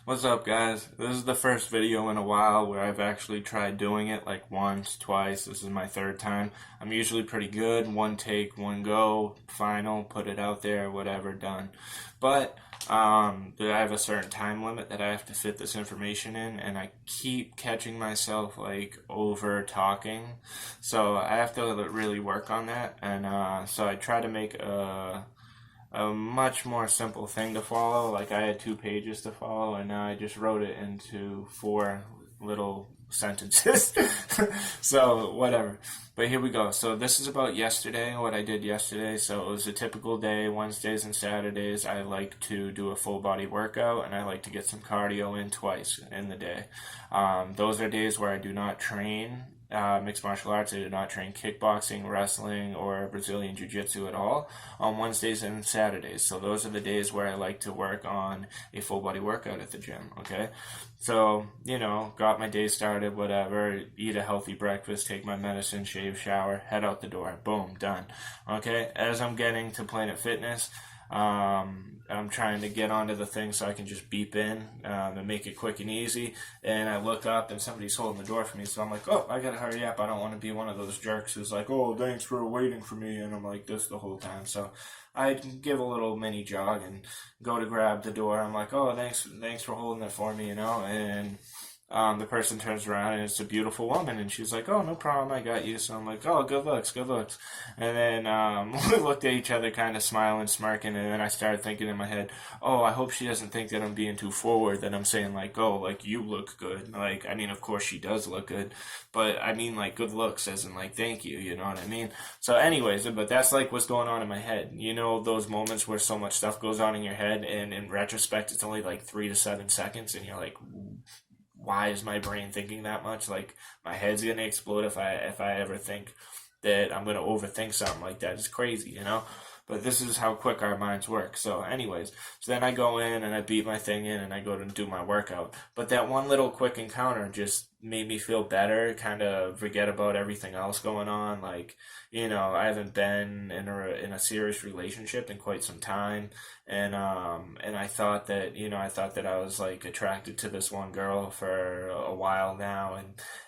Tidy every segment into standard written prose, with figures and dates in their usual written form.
What's up, guys? This is the first video in a while where I've actually tried doing it like once, twice. This is my third time. I'm usually pretty good. One take, one go, final, put it out there, whatever, done. But I have a certain time limit that I have to fit this information in, and I keep catching myself like over talking. So I have to really work on that. And so I try to make a much more simple thing to follow. Like I had 2 pages to follow, and now I just wrote it into 4 little sentences. So whatever. But here we go. So this is about yesterday, what I did yesterday. So it was a typical day. Wednesdays and Saturdays, I like to do a full body workout, and I like to get some cardio in twice in the day. Those are days where I do not train mixed martial arts. I do not train kickboxing, wrestling, or Brazilian Jiu-Jitsu at all on Wednesdays and Saturdays. So those are the days where I like to work on a full body workout at the gym, okay? So, got my day started, whatever, eat a healthy breakfast, take my medicine, shave, shower, head out the door. Boom, done. Okay, as I'm getting to Planet Fitness, I'm trying to get onto the thing so I can just beep in and make it quick and easy. And I look up and somebody's holding the door for me. So I'm like, oh, I gotta hurry up. I don't want to be one of those jerks who's like, oh, thanks for waiting for me. And I'm like this the whole time. So I give a little mini jog and go to grab the door. I'm like, oh, thanks for holding it for me, And the person turns around and it's a beautiful woman, and she's like, oh, no problem, I got you. So I'm like, oh, good looks, good looks. And then we looked at each other kind of smiling, smirking, and then I started thinking in my head, oh, I hope she doesn't think that I'm being too forward, that I'm saying like, oh, like, you look good. Like, I mean, of course she does look good, but I mean like good looks as in like, thank you, you know what I mean? So anyways, but that's like what's going on in my head. Those moments where so much stuff goes on in your head, and in retrospect it's only like 3 to 7 seconds, and you're like, why is my brain thinking that much? Like, my head's gonna explode if I ever think that I'm gonna overthink something like that. It's crazy, But this is how quick our minds work. So anyways, so then I go in and I beat my thing in and I go to do my workout. But that one little quick encounter just made me feel better, kind of forget about everything else going on. Like, I haven't been in a serious relationship in quite some time. And I thought that, I was like attracted to this one girl for a while now.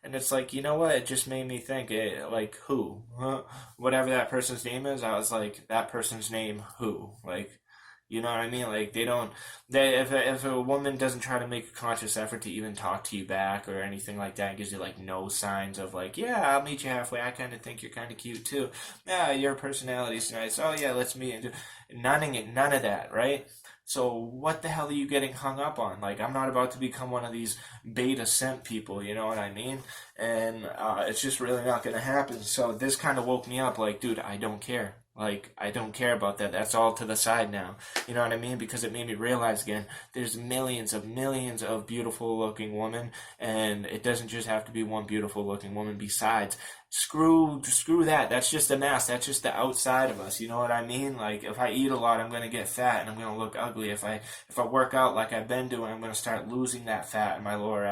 And it's like, what? It just made me think, like, who? Huh? Whatever that person's name is, I was like, that person's name, who? Like, you know what I mean? Like, if a woman doesn't try to make a conscious effort to even talk to you back or anything like that, gives you like no signs of like, yeah, I'll meet you halfway. I kind of think you're kind of cute too. Yeah, your personality's nice. Oh yeah, let's meet. None of that, right? So what the hell are you getting hung up on? Like, I'm not about to become one of these beta simp people, you know what I mean? And it's just really not going to happen. So this kind of woke me up like, dude, I don't care. Like, I don't care about that. That's all to the side now. You know what I mean? Because it made me realize again, there's millions of beautiful looking women, and it doesn't just have to be one beautiful looking woman. Besides, screw that. That's just a mask. That's just the outside of us. You know what I mean? Like, if I eat a lot, I'm gonna get fat and I'm gonna look ugly. If I work out like I've been doing, I'm gonna start losing that fat in my lower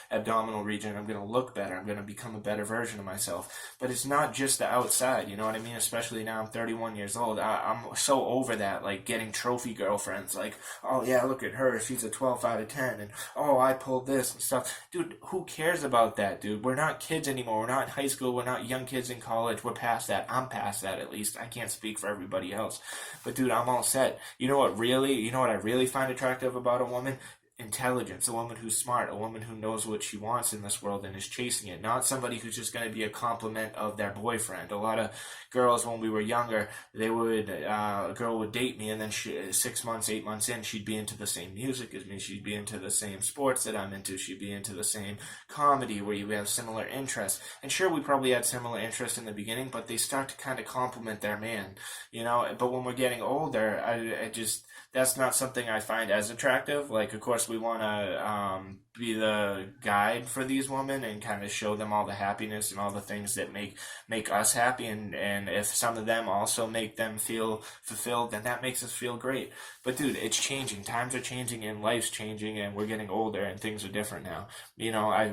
abdominal region. I'm gonna look better. I'm gonna become a better version of myself. But it's not just the outside. You know what I mean? Especially now I'm 31 years old. I'm so over that, like getting trophy girlfriends. Like, oh yeah, look at her. She's a 12 out of 10. And oh, I pulled this and stuff. Dude, who cares about that, dude? We're not kids anymore. We're not in high school. We're not young kids in college. We're past that. I'm past that, at least. I can't speak for everybody else. But dude, I'm all set. You know what I really find attractive about a woman? Intelligence, a woman who's smart, a woman who knows what she wants in this world and is chasing it, not somebody who's just going to be a compliment of their boyfriend. A lot of girls, when we were younger, a girl would date me, and then 6 months, 8 months in, she'd be into the same music as me, she'd be into the same sports that I'm into, she'd be into the same comedy where you have similar interests. And sure, we probably had similar interests in the beginning, but they start to kind of compliment their man, But when we're getting older, that's not something I find as attractive. Like, of course, we want to be the guide for these women and kind of show them all the happiness and all the things that make us happy, and if some of them also make them feel fulfilled, then that makes us feel great. But dude, it's changing. Times are changing and life's changing, and we're getting older and things are different now.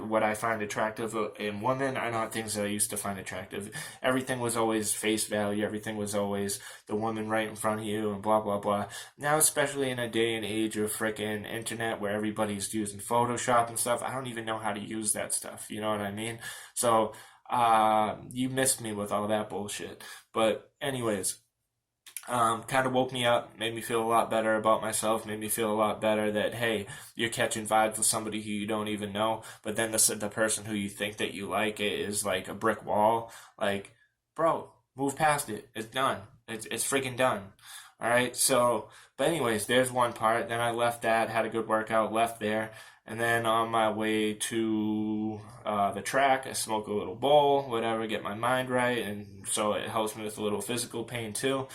What I find attractive in women are not things that I used to find attractive. Everything was always face value. Everything was always the woman right in front of you and blah blah blah. Now, especially in a day and age of frickin' internet where everybody's using Photoshop and stuff, I don't even know how to use that stuff. You know what I mean? So, you missed me with all that bullshit. But anyways, kind of woke me up, made me feel a lot better about myself, made me feel a lot better that, hey, you're catching vibes with somebody who you don't even know, but then the person who you think that you like is like a brick wall. Like, bro, move past it. It's done. It's freaking done. All right. So, but anyways, there's one part. Then I left that, had a good workout, left there, and then on my way to the track, I smoke a little bowl, whatever, get my mind right, and so it helps me with a little physical pain too.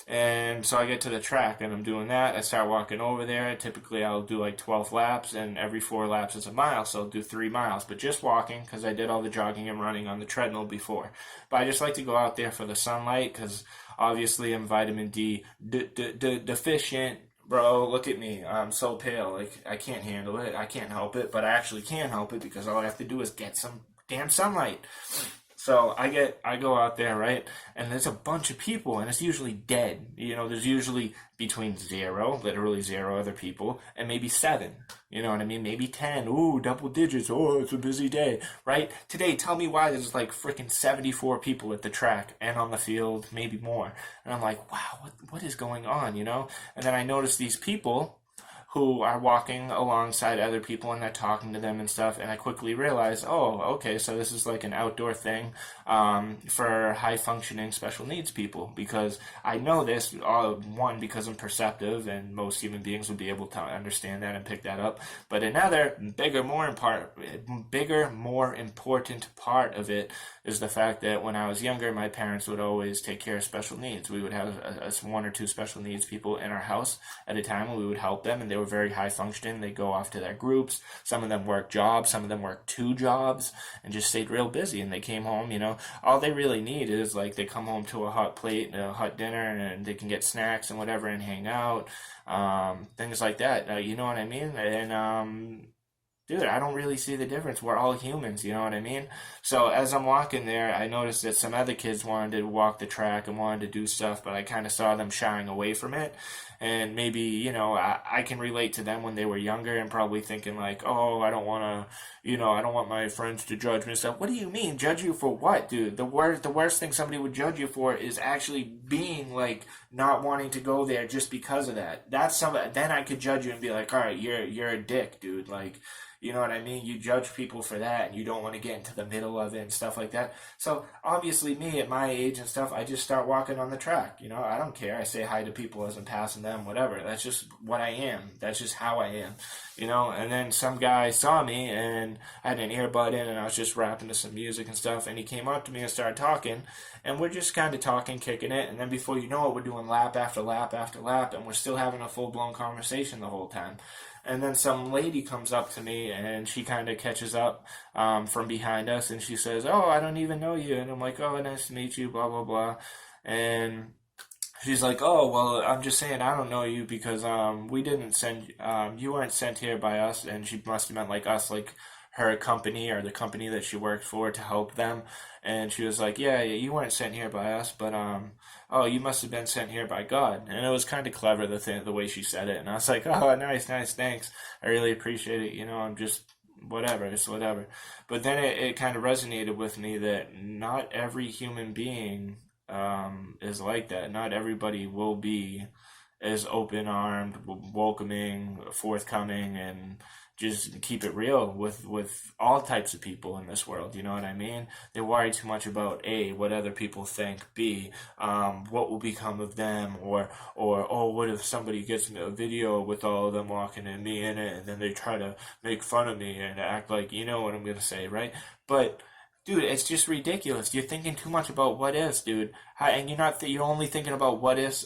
And so I get to the track, and I'm doing that. I start walking over there. Typically, I'll do like 12 laps, and every 4 laps is a mile, so I'll do 3 miles. But just walking, because I did all the jogging and running on the treadmill before. But I just like to go out there for the sunlight, because obviously I'm vitamin D deficient. Bro, look at me. I'm so pale. Like, I can't handle it. I can't help it, but I actually can help it because all I have to do is get some damn sunlight. So I go out there, right? And there's a bunch of people, and it's usually dead. There's usually between 0, literally 0 other people, and maybe 7. You know what I mean? Maybe 10. Ooh, double digits. Oh, it's a busy day, right? Today, tell me why there's like freaking 74 people at the track and on the field, maybe more. And I'm like, wow, what is going on, And then I notice these people who are walking alongside other people and they're talking to them and stuff, and I quickly realize, oh, okay, so this is like an outdoor thing for high-functioning special needs people, because I know this, one, because I'm perceptive, and most human beings would be able to understand that and pick that up, but another, bigger, more important part of it is the fact that when I was younger, my parents would always take care of special needs. We would have 1 or 2 special needs people in our house at a time, and we would help them, and they were very high functioning. They go off to their groups. Some of them work jobs. Some of them work 2 jobs and just stayed real busy. And they came home, all they really need is like they come home to a hot plate and a hot dinner, and they can get snacks and whatever and hang out, things like that. You know what I mean? And dude, I don't really see the difference. We're all humans, you know what I mean? So as I'm walking there, I noticed that some other kids wanted to walk the track and wanted to do stuff, but I kind of saw them shying away from it. And maybe, I can relate to them when they were younger and probably thinking like, oh, I don't want to, I don't want my friends to judge me and stuff. What do you mean? Judge you for what, dude? The worst thing somebody would judge you for is actually being like not wanting to go there just because of that. Then I could judge you and be like, all right, you're a dick, dude. Like, you know what I mean? You judge people for that, and you don't want to get into the middle of it and stuff like that. So, obviously, me at my age and stuff, I just start walking on the track. I don't care. I say hi to people as I'm passing them, whatever. That's just what I am. That's just how I am, And then some guy saw me, and I had an earbud in, and I was just rapping to some music and stuff, and he came up to me and started talking, and we're just kind of talking, kicking it, and then before you know it, we're doing lap after lap after lap, and we're still having a full-blown conversation the whole time. And then some lady comes up to me, and she kind of catches up from behind us, and she says, oh, I don't even know you. And I'm like, oh, nice to meet you, blah, blah, blah. And she's like, oh, well, I'm just saying I don't know you because we didn't send, you weren't sent here by us. And she must have meant like us, like her company or the company that she worked for to help them. And she was like, yeah, you weren't sent here by us, but oh, you must have been sent here by God. And it was kind of clever, the way she said it. And I was like, oh, nice, thanks. I really appreciate it. I'm just whatever, it's whatever. But then it kind of resonated with me that not every human being is like that. Not everybody will be as open-armed, welcoming, forthcoming, and just keep it real with all types of people in this world, you know what I mean? They worry too much about A, what other people think, B, what will become of them, or oh, what if somebody gets a video with all of them walking and me in it, and then they try to make fun of me and act like, you know what I'm gonna say, right? But dude, it's just ridiculous. You're thinking too much about what ifs, dude. And you're only thinking about what ifs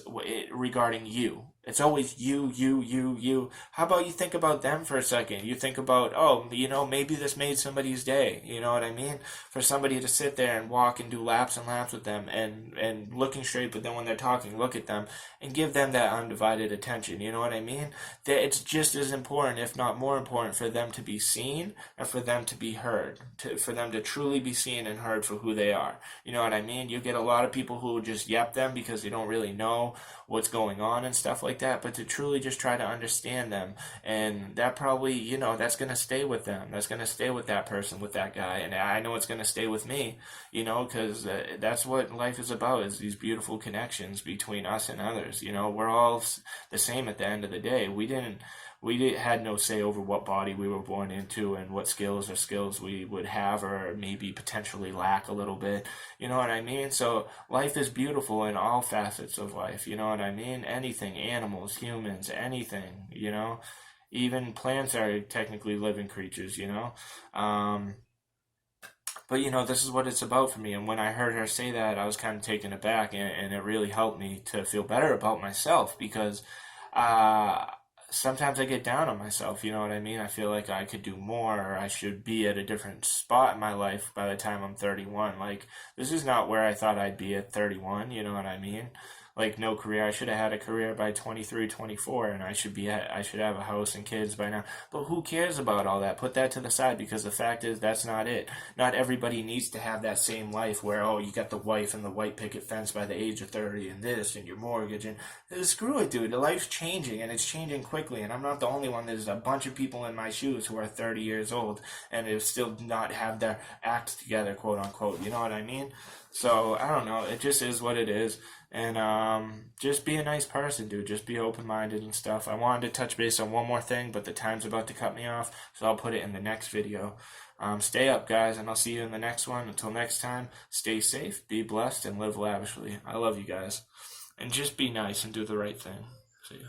regarding you. It's always you. How about you think about them for a second? You think about, oh, maybe this made somebody's day. You know what I mean? For somebody to sit there and walk and do laps and laps with them and looking straight, but then when they're talking, look at them and give them that undivided attention. You know what I mean? That it's just as important, if not more important, for them to be seen and for them to be heard, for them to truly be seen and heard for who they are. You know what I mean? You get a lot of people who just yep them because they don't really know what's going on and stuff like that, but to truly just try to understand them, and that probably, that's going to stay with them. That's going to stay with that person, with that guy, and I know it's going to stay with me, because that's what life is about, is these beautiful connections between us and others. We're all the same at the end of the day. Had no say over what body we were born into and what skills we would have or maybe potentially lack a little bit. You know what I mean? So life is beautiful in all facets of life. You know what I mean? Anything, animals, humans, anything, Even plants are technically living creatures. But this is what it's about for me. And when I heard her say that, I was kind of taken aback, and it really helped me to feel better about myself, because uh, sometimes I get down on myself, you know what I mean? I feel like I could do more, or I should be at a different spot in my life by the time I'm 31. Like, this is not where I thought I'd be at 31, you know what I mean? Like, no career. I should have had a career by 23, 24, and I should have a house and kids by now. But who cares about all that? Put that to the side, because the fact is that's not it. Not everybody needs to have that same life where, oh, you got the wife and the white picket fence by the age of 30 and this and your mortgage and screw it, dude. The life's changing, and it's changing quickly, and I'm not the only one. There's a bunch of people in my shoes who are 30 years old and they still not have their act together, quote unquote. You know what I mean? So I don't know. It just is what it is. And just be a nice person, dude. Just be open-minded and stuff. I wanted to touch base on one more thing, but the time's about to cut me off, so I'll put it in the next video. Stay up, guys, and I'll see you in the next one. Until next time, stay safe, be blessed, and live lavishly. I love you guys. And just be nice and do the right thing. See ya.